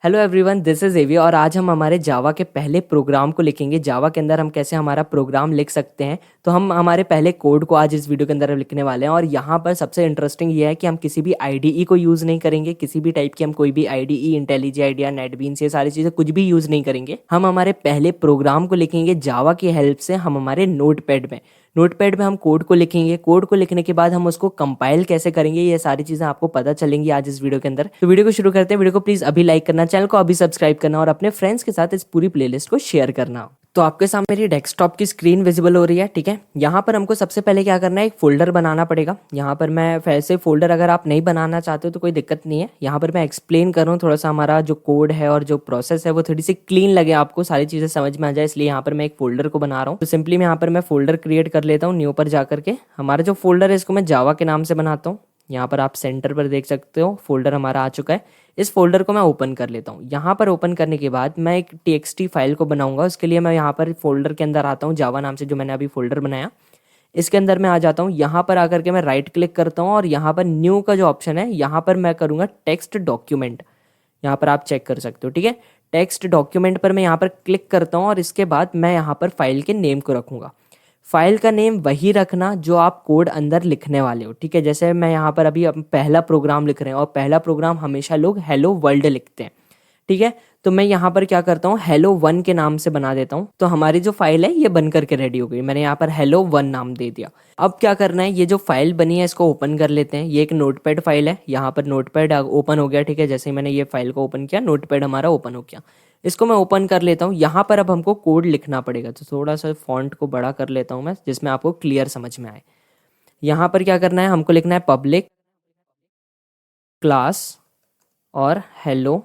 Hello everyone, this is एवी और आज हम हमारे जावा के पहले प्रोग्राम को लिखेंगे। जावा के अंदर हम कैसे हमारा प्रोग्राम लिख सकते हैं, तो हम हमारे पहले कोड को आज इस वीडियो के अंदर लिखने वाले हैं। और यहाँ पर सबसे इंटरेस्टिंग ये है कि हम किसी भी आईडीई को यूज़ नहीं करेंगे, किसी भी टाइप की हम कोई भी आईडीई, इंटेलिजी आइडिया, नेटबीन्स, ये सारी चीज़ें कुछ भी यूज़ नहीं करेंगे। हम हमारे पहले प्रोग्राम को लिखेंगे जावा की हेल्प से। हम हमारे नोटपैड में हम कोड को लिखेंगे। कोड को लिखने के बाद हम उसको कंपाइल कैसे करेंगे, ये सारी चीज़ें आपको पता चलेंगी आज इस वीडियो के अंदर। तो वीडियो को शुरू करते हैं। वीडियो को प्लीज़ अभी लाइक करना, चैनल को अभी सब्सक्राइब करना और अपने फ्रेंड्स के साथ इस पूरी प्लेलिस्ट को शेयर करना। तो आपके सामने मेरी डेस्कटॉप की स्क्रीन विजिबल हो रही है, ठीक है। यहाँ पर हमको सबसे पहले क्या करना है, एक फोल्डर बनाना पड़ेगा। यहाँ पर मैं वैसे फोल्डर अगर आप नहीं बनाना चाहते हो तो कोई दिक्कत नहीं है। यहाँ पर मैं एक्सप्लेन कर रहा हूँ थोड़ा सा, हमारा जो कोड है और जो प्रोसेस है वो थोड़ी सी क्लीन लगे, आपको सारी चीज़ें समझ में आ जाए, इसलिए यहाँ पर मैं एक फोल्डर को बना रहा हूँ। तो सिंपली मैं यहाँ पर मैं फोल्डर क्रिएट कर लेता हूँ, न्यू पर जाकर के। हमारा जो फोल्डर है इसको मैं जावा के नाम से बनाता हूँ। यहाँ पर आप सेंटर पर देख सकते हो फोल्डर हमारा आ चुका है। इस फोल्डर को मैं ओपन कर लेता हूँ। यहाँ पर ओपन करने के बाद मैं एक टीएक्सटी फाइल को बनाऊंगा। उसके लिए मैं यहाँ पर फोल्डर के अंदर आता हूँ, जावा नाम से जो मैंने अभी फोल्डर बनाया, इसके अंदर मैं आ जाता हूँ। यहाँ पर आकर के मैं राइट क्लिक करता हूँ और यहाँ पर न्यू का जो ऑप्शन है यहाँ पर मैं करूँगा टेक्स्ट डॉक्यूमेंट। यहाँ पर आप चेक कर सकते हो, ठीक है। टेक्स्ट डॉक्यूमेंट पर मैं यहाँ पर क्लिक करता हूँ और इसके बाद मैं यहाँ पर फाइल के नेम को रखूँगा। फाइल का नेम वही रखना जो आप कोड अंदर लिखने वाले हो, ठीक है। जैसे मैं यहाँ पर अभी पहला प्रोग्राम लिख रहे हैं और पहला प्रोग्राम हमेशा लोग हेलो वर्ल्ड लिखते हैं, ठीक है। तो मैं यहाँ पर क्या करता हूँ, हेलो वन के नाम से बना देता हूँ। तो हमारी जो फाइल है ये बन करके रेडी हो गई। मैंने यहाँ पर हेलो वन नाम दे दिया। अब क्या करना है, ये जो फाइल बनी है इसको ओपन कर लेते हैं। ये एक नोटपैड फाइल है, यहाँ पर नोटपैड ओपन हो गया, ठीक है। जैसे ही मैंने ये फाइल को ओपन किया नोटपैड हमारा ओपन हो गया। इसको मैं ओपन कर लेता हूँ। यहाँ पर अब हमको कोड लिखना पड़ेगा, तो थोड़ा सा फॉन्ट को बड़ा कर लेता हूँ मैं, जिसमें आपको क्लियर समझ में आए। यहाँ पर क्या करना है, हमको लिखना है पब्लिक क्लास और हेलो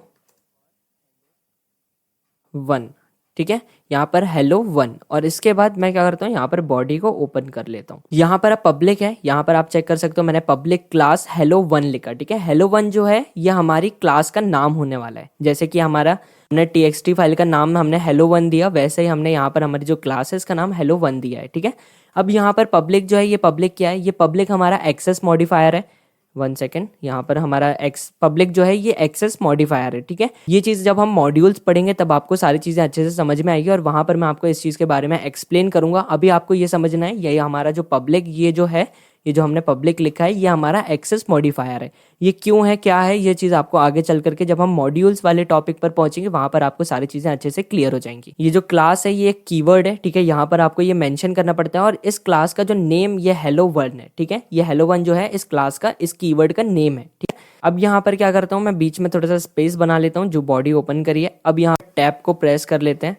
वन, ठीक है। यहाँ पर हेलो वन और इसके बाद मैं क्या करता हूँ, यहाँ पर बॉडी को ओपन कर लेता हूँ। यहाँ पर अब पब्लिक है, यहाँ पर आप चेक कर सकते हो मैंने पब्लिक क्लास हेलो वन लिखा, ठीक है। हेलो वन जो है ये हमारी क्लास का नाम होने वाला है। जैसे कि हमारा हमने टीएक्सटी फाइल का नाम हमने हेलो वन दिया, वैसे ही हमने यहाँ पर हमारी जो क्लास है इसका नाम हेलो वन दिया है, ठीक है। अब यहाँ पर पब्लिक जो है, ये पब्लिक क्या है, ये पब्लिक हमारा एक्सेस मॉडिफायर है। वन सेकेंड, यहाँ पर हमारा एक्स पब्लिक जो है ये एक्सेस मॉडिफायर है, ठीक है। ये चीज़ जब हम मॉड्यूल्स पढ़ेंगे तब आपको सारी चीज़ें अच्छे से समझ में आएगी और वहाँ पर मैं आपको इस चीज़ के बारे में एक्सप्लेन करूंगा। अभी आपको ये समझना है, ये हमारा जो पब्लिक, ये जो है, ये जो हमने पब्लिक लिखा है ये हमारा एक्सेस मॉडिफायर है। ये क्यों है, क्या है, ये चीज़ आपको आगे चल करके जब हम मॉड्यूल्स वाले टॉपिक पर पहुंचेंगे वहां पर आपको सारी चीज़ें अच्छे से क्लियर हो जाएंगी। ये जो क्लास है ये एक कीवर्ड है, ठीक है। यहाँ पर आपको ये मेंशन करना पड़ता है और इस क्लास का जो नेम ये हेलो वन है, ठीक है। ये हेलो वन जो है इस क्लास का, इस कीवर्ड का नेम है, ठीक है। अब यहाँ पर क्या करता हूँ, मैं बीच में थोड़ा सा स्पेस बना लेता हूँ, जो बॉडी ओपन करिए। अब यहाँ टैब को प्रेस कर लेते हैं।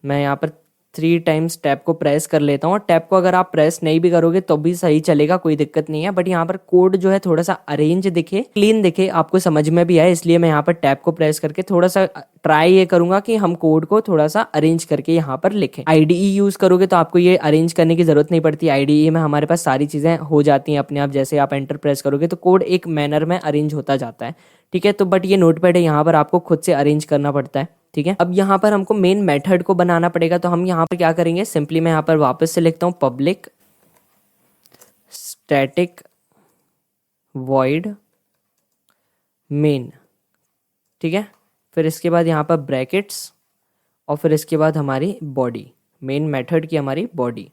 मैं यहाँ पर 3 टाइम्स टैब को प्रेस कर लेता हूँ। और टैब को अगर आप प्रेस नहीं भी करोगे तो भी सही चलेगा, कोई दिक्कत नहीं है। बट यहाँ पर कोड जो है थोड़ा सा अरेंज दिखे, क्लीन दिखे, आपको समझ में भी आए, इसलिए मैं यहाँ पर टैब को प्रेस करके थोड़ा सा ट्राई ये करूंगा कि हम कोड को थोड़ा सा अरेंज करके यहाँ पर लिखें। आईडीई यूज करोगे तो आपको ये अरेंज करने की जरूरत नहीं पड़ती। आईडीई में हमारे पास सारी चीजें हो जाती हैं अपने आप। जैसे आप एंटर प्रेस करोगे तो कोड एक मैनर में अरेंज होता जाता है, ठीक है। तो बट ये नोटपैड है, यहाँ पर आपको खुद से अरेंज करना पड़ता है, ठीक है। अब यहाँ पर हमको मेन मेथड को बनाना पड़ेगा, तो हम यहाँ पर क्या करेंगे, सिंपली मैं यहाँ पर वापस से लिखता हूँ पब्लिक स्टैटिक वॉइड मेन, ठीक है। फिर इसके बाद यहाँ पर ब्रैकेट्स और फिर इसके बाद हमारी बॉडी, मेन मेथड की हमारी बॉडी।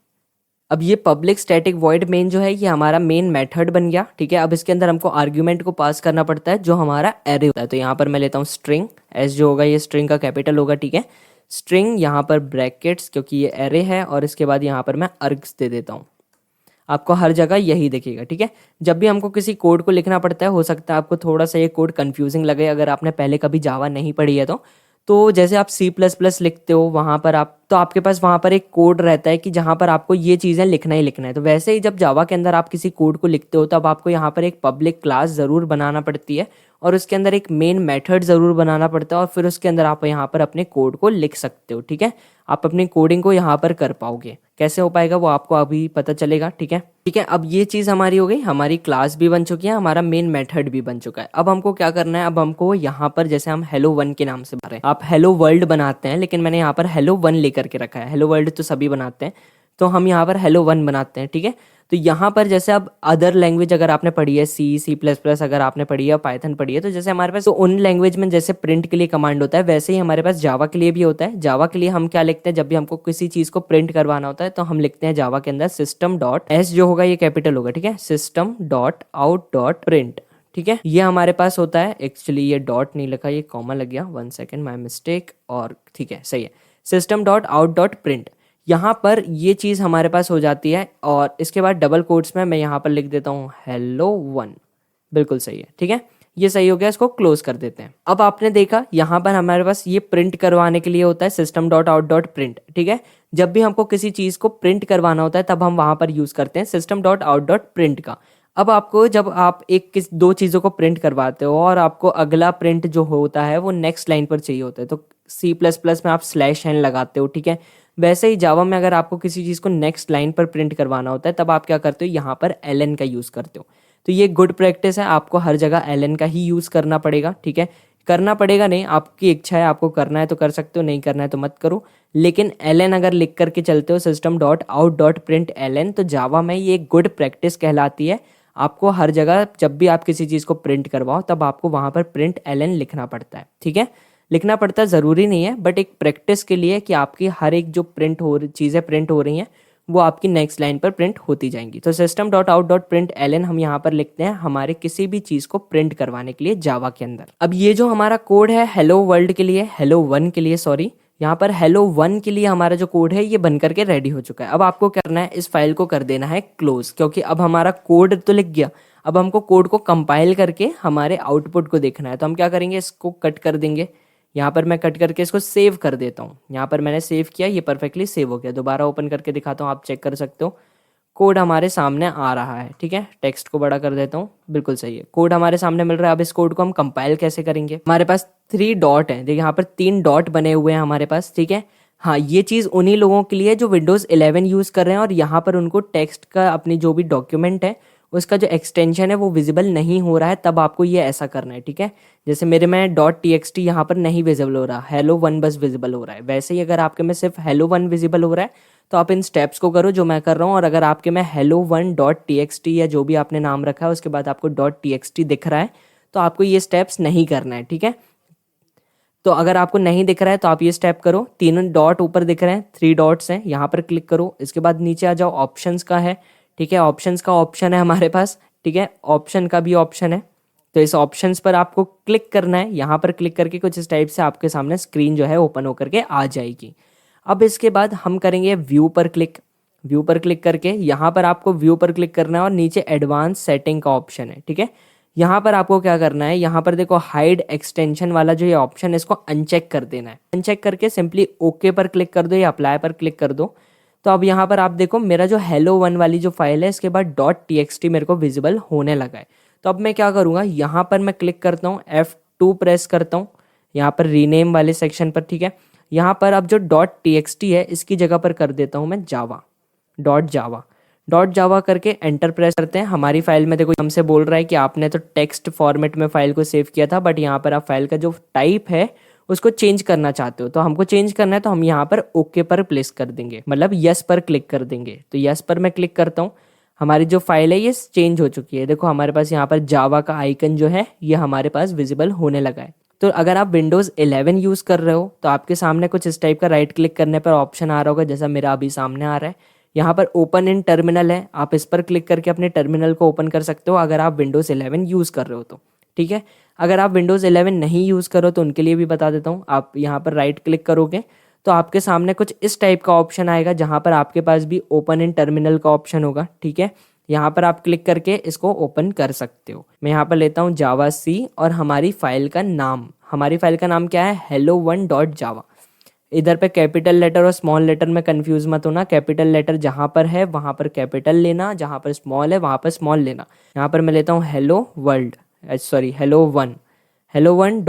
अब ये पब्लिक स्टैटिक वॉइड मेन जो है ये हमारा मेन मेथड बन गया, ठीक है। अब इसके अंदर हमको आर्ग्यूमेंट को पास करना पड़ता है जो हमारा एरे होता है। तो यहाँ पर मैं लेता हूँ स्ट्रिंग, एस जो होगा ये स्ट्रिंग का कैपिटल होगा, ठीक है। स्ट्रिंग, यहाँ पर ब्रैकेट्स क्योंकि ये एरे है, और इसके बाद यहाँ पर मैं आर्ग्स दे देता हूँ। आपको हर जगह यही दिखेगा, ठीक है। जब भी हमको किसी कोड को लिखना पड़ता है, हो सकता है आपको थोड़ा सा ये कोड कंफ्यूजिंग लगे अगर आपने पहले कभी जावा नहीं पढ़ी है तो जैसे आप सी प्लस प्लस लिखते हो वहाँ पर आप, तो आपके पास वहाँ पर एक कोड रहता है कि जहाँ पर आपको ये चीज़ें लिखना ही लिखना है। तो वैसे ही जब जावा के अंदर आप किसी कोड को लिखते हो तब आपको यहाँ पर एक पब्लिक क्लास ज़रूर बनाना पड़ती है और उसके अंदर एक मेन मेथड ज़रूर बनाना पड़ता है और फिर उसके अंदर आप यहाँ पर अपने कोड को लिख सकते हो, ठीक है। आप अपनी कोडिंग को यहाँ पर कर पाओगे। कैसे हो पाएगा वो आपको अभी पता चलेगा, ठीक है, ठीक है। अब ये चीज़ हमारी हो गई, हमारी क्लास भी बन चुकी है, हमारा मेन मेथड भी बन चुका है। अब हमको क्या करना है, अब हमको यहाँ पर जैसे हम हेलो वन के नाम से बना रहे हैं, आप हेलो वर्ल्ड बनाते हैं लेकिन मैंने यहाँ पर हेलो वन लेकर के रखा है। हेलो वर्ल्ड तो सभी बनाते हैं, तो हम यहाँ पर hello 1 बनाते हैं, ठीक है। तो यहाँ पर जैसे अब अदर लैंग्वेज अगर आपने पढ़ी है, C++ अगर आपने पढ़ी है, पाइथन पढ़ी है, तो जैसे हमारे पास तो उन लैंग्वेज में जैसे प्रिंट के लिए कमांड होता है, वैसे ही हमारे पास जावा के लिए भी होता है। जावा के लिए हम क्या लिखते हैं, जब भी हमको किसी चीज़ को प्रिंट करवाना होता है तो हम लिखते हैं जावा के अंदर सिस्टम डॉट एस, जो होगा ये कैपिटल होगा, ठीक है, system dot out dot print, ठीक है। ये हमारे पास होता है। एक्चुअली ये डॉट नहीं लिखा, ये कॉमा लग गया, 1 सेकेंड, माई मिस्टेक। और ठीक है, सही है, system dot out dot print. यहाँ पर ये चीज़ हमारे पास हो जाती है और इसके बाद डबल कोट्स में मैं यहाँ पर लिख देता हूँ hello 1। बिल्कुल सही है, ठीक है, ये सही हो गया। इसको क्लोज कर देते हैं। अब आपने देखा यहाँ पर हमारे पास ये प्रिंट करवाने के लिए होता है system dot out dot print, ठीक है। जब भी हमको किसी चीज़ को प्रिंट करवाना होता है तब हम वहाँ पर यूज़ करते हैं system dot out dot print का। अब आपको जब आप दो चीज़ों को प्रिंट करवाते हो और आपको अगला प्रिंट जो होता है वो नेक्स्ट लाइन पर चाहिए होता है, तो C++ में आप /n लगाते हो, ठीक है। वैसे ही जावा में अगर आपको किसी चीज़ को नेक्स्ट लाइन पर प्रिंट करवाना होता है तब आप क्या करते हो, यहाँ पर ln का यूज़ करते हो। तो ये गुड प्रैक्टिस है, आपको हर जगह ln का ही यूज़ करना पड़ेगा, ठीक है। करना पड़ेगा नहीं, आपकी इच्छा है, आपको करना है तो कर सकते हो, नहीं करना है तो मत करो। लेकिन ln अगर लिख करके चलते हो system dot out dot print ln, तो जावा में ये एक गुड प्रैक्टिस कहलाती है। आपको हर जगह जब भी आप किसी चीज़ को प्रिंट करवाओ तब आपको वहाँ पर प्रिंट ln लिखना पड़ता है, ठीक है। लिखना पड़ता है, ज़रूरी नहीं है, बट एक प्रैक्टिस के लिए कि आपकी हर एक जो चीज़ें प्रिंट हो रही हैं वो आपकी नेक्स्ट लाइन पर प्रिंट होती जाएंगी। तो system dot out dot print ln हम यहाँ पर लिखते हैं हमारे किसी भी चीज़ को प्रिंट करवाने के लिए जावा के अंदर। अब ये जो हमारा कोड है हेलो वर्ल्ड के लिए, हेलो 1 के लिए, सॉरी, यहाँ पर हेलो 1 के लिए हमारा जो कोड है ये बन करके रेडी हो चुका है। अब आपको करना है, इस फाइल को कर देना है क्लोज, क्योंकि अब हमारा कोड तो लिख गया। अब हमको कोड को कंपाइल करके हमारे आउटपुट को देखना है। तो हम क्या करेंगे, इसको कट कर देंगे। यहाँ पर मैं कट करके इसको सेव कर देता हूँ। यहाँ पर मैंने सेव किया, ये परफेक्टली सेव हो गया। दोबारा ओपन करके दिखाता हूँ, आप चेक कर सकते हो कोड हमारे सामने आ रहा है, ठीक है। टेक्स्ट को बड़ा कर देता हूँ, बिल्कुल सही है, कोड हमारे सामने मिल रहा है। अब इस कोड को हम कंपाइल कैसे करेंगे, हमारे पास 3 डॉट है, देखिए यहाँ पर 3 डॉट बने हुए हैं हमारे पास, ठीक है। हाँ, ये चीज़ उन्हीं लोगों के लिए जो विंडोज़ 11 यूज़ कर रहे हैं और यहाँ पर उनको टेक्स्ट का अपनी जो भी डॉक्यूमेंट है उसका जो एक्सटेंशन है वो विजिबल नहीं हो रहा है, तब आपको ये ऐसा करना है, ठीक है। जैसे मेरे में .txt यहाँ पर नहीं विजिबल हो रहा, hello 1 बस विजिबल हो रहा है। वैसे ही अगर आपके में सिर्फ hello 1 विजिबल हो रहा है तो आप इन स्टेप्स को करो जो मैं कर रहा हूँ। और अगर आपके में hello 1 .txt या जो भी आपने नाम रखा है उसके बाद आपको .txt दिख रहा है तो आपको ये स्टेप्स नहीं करना है, ठीक है। तो अगर आपको नहीं दिख रहा है तो आप ये स्टेप करो। 3 डॉट ऊपर दिख रहे हैं, 3 डॉट्स हैं, यहाँ पर क्लिक करो। इसके बाद नीचे आ जाओ, ऑप्शंस का है, ठीक है, ऑप्शंस का ऑप्शन है हमारे पास, ठीक है, ऑप्शन का भी ऑप्शन है। तो इस ऑप्शंस पर आपको क्लिक करना है। यहाँ पर क्लिक करके कुछ इस टाइप से आपके सामने स्क्रीन जो है ओपन होकर के आ जाएगी। अब इसके बाद हम करेंगे व्यू पर क्लिक। व्यू पर क्लिक करके यहाँ पर आपको व्यू पर क्लिक करना है और नीचे एडवांस सेटिंग का ऑप्शन है, ठीक है। यहाँ पर आपको क्या करना है, यहाँ पर देखो हाइड एक्सटेंशन वाला जो ये ऑप्शन है इसको अनचेक कर देना है। अनचेक करके सिंपली ओके पर क्लिक कर दो या अप्लाई पर क्लिक कर दो। तो अब यहाँ पर आप देखो मेरा जो hello 1 वाली जो फाइल है इसके बाद .txt मेरे को विजिबल होने लगा है। तो अब मैं क्या करूँगा, यहाँ पर मैं क्लिक करता हूँ, F2 प्रेस करता हूँ यहाँ पर रीनेम वाले सेक्शन पर, ठीक है। यहाँ पर अब जो .txt है इसकी जगह पर कर देता हूँ मैं जावा, डॉट जावा करके एंटर प्रेस करते हैं। हमारी फाइल में देखो हमसे बोल रहा है कि आपने तो टेक्स्ट फॉर्मेट में फाइल को सेव किया था, बट यहाँ पर आप फाइल का जो टाइप है उसको चेंज करना चाहते हो। तो हमको चेंज करना है तो हम यहाँ पर ओके पर प्लेस कर देंगे, मतलब यस पर क्लिक कर देंगे। तो यस पर मैं क्लिक करता हूँ, हमारी जो फाइल है ये चेंज हो चुकी है। देखो हमारे पास यहाँ पर जावा का आइकन जो है ये हमारे पास विजिबल होने लगा है। तो अगर आप विंडोज़ 11 यूज़ कर रहे हो तो आपके सामने कुछ इस टाइप का राइट क्लिक करने पर ऑप्शन आ रहा होगा, जैसा मेरा अभी सामने आ रहा है। यहाँ पर ओपन इन टर्मिनल है, आप इस पर क्लिक करके अपने टर्मिनल को ओपन कर सकते हो अगर आप विंडोज़ 11 यूज़ कर रहे हो तो, ठीक है। अगर आप विंडोज़ 11 नहीं यूज़ करो तो उनके लिए भी बता देता हूँ। आप यहाँ पर राइट क्लिक करोगे तो आपके सामने कुछ इस टाइप का ऑप्शन आएगा जहाँ पर आपके पास भी ओपन इन टर्मिनल का ऑप्शन होगा, ठीक है। यहाँ पर आप क्लिक करके इसको ओपन कर सकते हो। मैं यहाँ पर लेता हूँ जावा सी और हमारी फाइल का नाम क्या है, hello 1 .java। इधर पे कैपिटल लेटर और स्मॉल लेटर में कंफ्यूज मत होना। कैपिटल लेटर जहाँ पर है वहाँ पर कैपिटल लेना, जहाँ पर स्मॉल है वहाँ पर स्मॉल लेना। यहाँ पर मैं लेता हूँ hello 1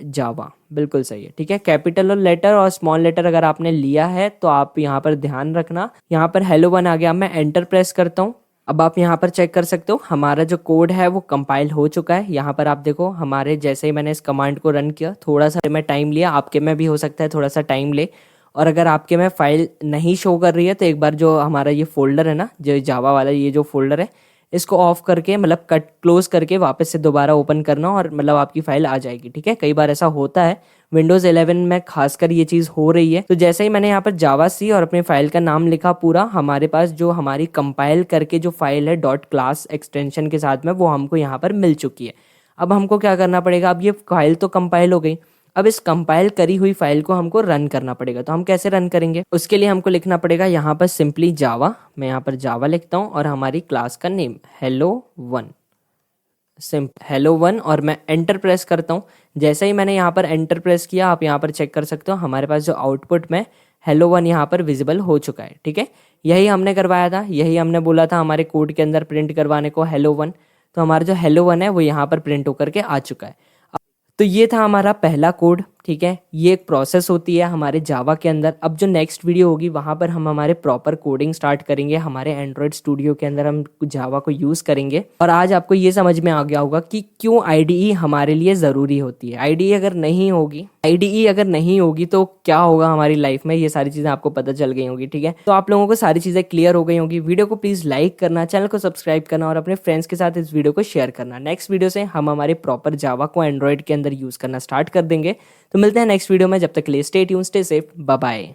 .java, बिल्कुल सही है, ठीक है। कैपिटल और लेटर और स्मॉल लेटर अगर आपने लिया है तो आप यहाँ पर ध्यान रखना। यहाँ पर hello 1 आ गया, मैं एंटर प्रेस करता हूँ। अब आप यहाँ पर चेक कर सकते हो हमारा जो कोड है वो कंपाइल हो चुका है। यहाँ पर आप देखो हमारे जैसे ही मैंने इस कमांड को रन किया, थोड़ा सा मैं टाइम लिया, आपके में भी हो सकता है थोड़ा सा टाइम ले। और अगर आपके में फाइल नहीं शो कर रही है तो एक बार जो हमारा ये फोल्डर है ना, जो जावा वाला ये जो फोल्डर है, इसको ऑफ करके मतलब कट क्लोज करके वापस से दोबारा ओपन करना और मतलब आपकी फाइल आ जाएगी। ठीक है, कई बार ऐसा होता है, विंडोज 11 में खासकर ये चीज़ हो रही है। तो जैसे ही मैंने यहाँ पर जावा सी और अपनी फाइल का नाम लिखा पूरा, हमारे पास जो हमारी कंपाइल करके जो फाइल है डॉट क्लास एक्सटेंशन के साथ में, वो हमको यहाँ पर मिल चुकी है। अब हमको क्या करना पड़ेगा, अब ये फाइल तो कंपाइल हो गई, अब इस कंपाइल करी हुई फाइल को हमको रन करना पड़ेगा। तो हम कैसे रन करेंगे, उसके लिए हमको लिखना पड़ेगा यहाँ पर सिंपली जावा। मैं यहाँ पर जावा लिखता हूँ और हमारी क्लास का नेम hello1, hello1, और मैं एंटर प्रेस करता हूँ। जैसे ही मैंने यहाँ पर एंटर प्रेस किया, आप यहाँ पर चेक कर सकते हो हमारे पास जो आउटपुट में hello1 यहाँ पर विजिबल हो चुका है। ठीक है, यही हमने करवाया था, यही हमने बोला था हमारे कोड के अंदर प्रिंट करवाने को hello1। तो हमारा जो hello1 है वो यहाँ पर प्रिंट होकर के आ चुका है। तो ये था हमारा पहला कोड। ठीक है, ये एक प्रोसेस होती है हमारे जावा के अंदर। अब जो नेक्स्ट वीडियो होगी वहाँ पर हम हमारे प्रॉपर कोडिंग स्टार्ट करेंगे, हमारे एंड्रॉयड स्टूडियो के अंदर हम जावा को यूज़ करेंगे। और आज आपको ये समझ में आ गया होगा कि क्यों आईडीई हमारे लिए ज़रूरी होती है। आईडीई अगर नहीं होगी तो क्या होगा हमारी लाइफ में, ये सारी चीज़ें आपको पता चल गई होगी। ठीक है, तो आप लोगों को सारी चीज़ें क्लियर हो गई होंगी। वीडियो को प्लीज़ लाइक करना, चैनल को सब्सक्राइब करना और अपने फ्रेंड्स के साथ इस वीडियो को शेयर करना। नेक्स्ट वीडियो से हम हमारे प्रॉपर जावा को एंड्रॉयड के अंदर यूज़ करना स्टार्ट कर देंगे। तो मिलते हैं नेक्स्ट वीडियो में, जब तक के लिए stay tune, stay safe, bye bye.